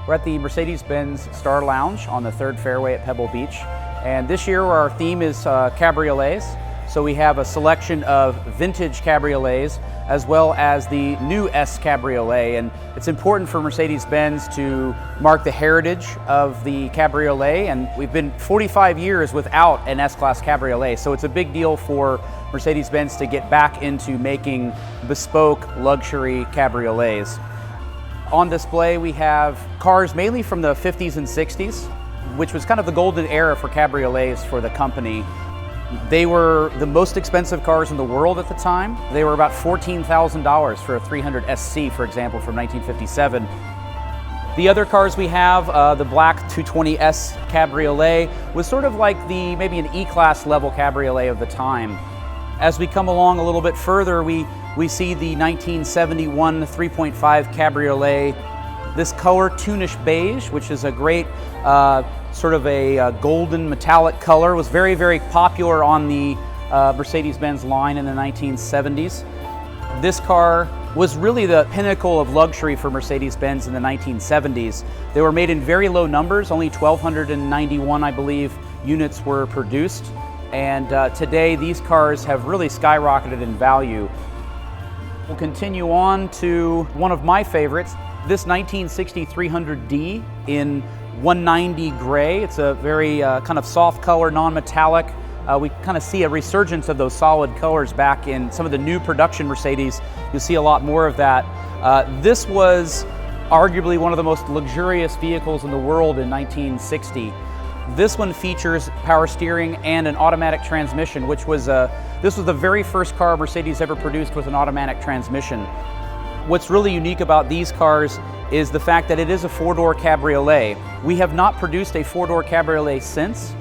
We're at the Mercedes-Benz Star Lounge on the 3rd fairway at Pebble Beach. And this year our theme is cabriolets. So we have a selection of vintage cabriolets as well as the new S Cabriolet. And it's important for Mercedes-Benz to mark the heritage of the cabriolet. And we've been 45 years without an S-Class cabriolet. So it's a big deal for Mercedes-Benz to get back into making bespoke luxury cabriolets. On display we have cars mainly from the 50s and 60s, which was kind of the golden era for cabriolets for the company. They were the most expensive cars in the world at the time. They were about $14,000 for a 300 SC, for example, from 1957. The other cars we have, the black 220S Cabriolet, was sort of like maybe an E-Class level cabriolet of the time. As we come along a little bit further, we see the 1971 3.5 Cabriolet. This color, Tunish Beige, which is a great sort of a golden metallic color, was very, very popular on the Mercedes-Benz line in the 1970s. This car was really the pinnacle of luxury for Mercedes-Benz in the 1970s. They were made in very low numbers, only 1,291, I believe, units were produced. And today these cars have really skyrocketed in value. We'll continue on to one of my favorites, this 1960 300D in 190 gray. It's a very kind of soft color, non-metallic. We kind of see a resurgence of those solid colors back in some of the new production Mercedes. You'll see a lot more of that. This was arguably one of the most luxurious vehicles in the world in 1960. This one features power steering and an automatic transmission, which was this was the very first car Mercedes ever produced with an automatic transmission. What's really unique about these cars is the fact that it is a 4-door cabriolet. We have not produced a 4-door cabriolet since.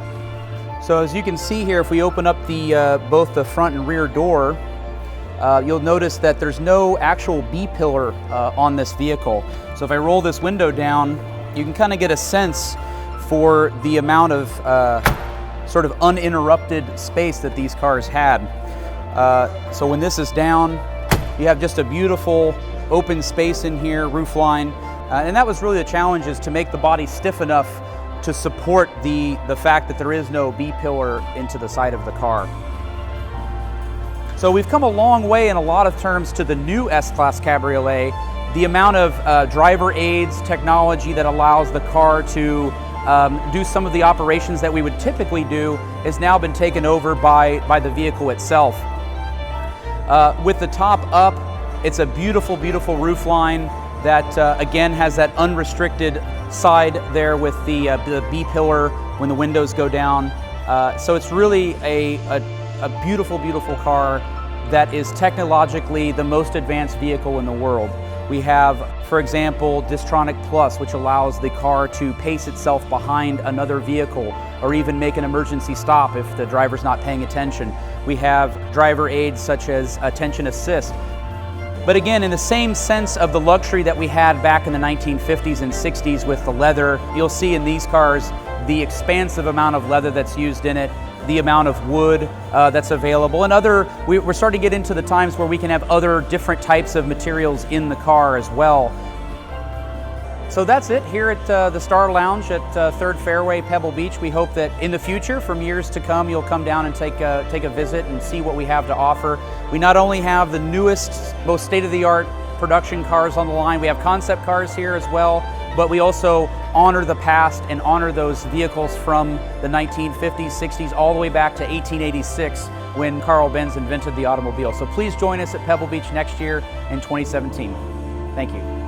So as you can see here, if we open up both the front and rear door, you'll notice that there's no actual B-pillar on this vehicle. So if I roll this window down, you can kind of get a sense for the amount of sort of uninterrupted space that these cars had. So when this is down, you have just a beautiful open space in here, roof line. And that was really the challenge, is to make the body stiff enough to support the fact that there is no B-pillar into the side of the car. So we've come a long way in a lot of terms to the new S-Class Cabriolet. The amount of driver aids technology that allows the car to do some of the operations that we would typically do has now been taken over by the vehicle itself. With the top up, it's a beautiful, beautiful roof line that again has that unrestricted side there with the B-pillar when the windows go down. So it's really a beautiful, beautiful car that is technologically the most advanced vehicle in the world. We have, for example, Distronic Plus, which allows the car to pace itself behind another vehicle or even make an emergency stop if the driver's not paying attention. We have driver aids such as attention assist. But again, in the same sense of the luxury that we had back in the 1950s and 60s with the leather, you'll see in these cars the expansive amount of leather that's used in it, the amount of wood that's available, and we're starting to get into the times where we can have other different types of materials in the car as well. So that's it here at the Star Lounge at 3rd Fairway, Pebble Beach. We hope that in the future, from years to come, you'll come down and take a visit and see what we have to offer. We not only have the newest, most state-of-the-art production cars on the line, we have concept cars here as well, but we also honor the past and honor those vehicles from the 1950s, 60s, all the way back to 1886 when Carl Benz invented the automobile. So please join us at Pebble Beach next year in 2017. Thank you.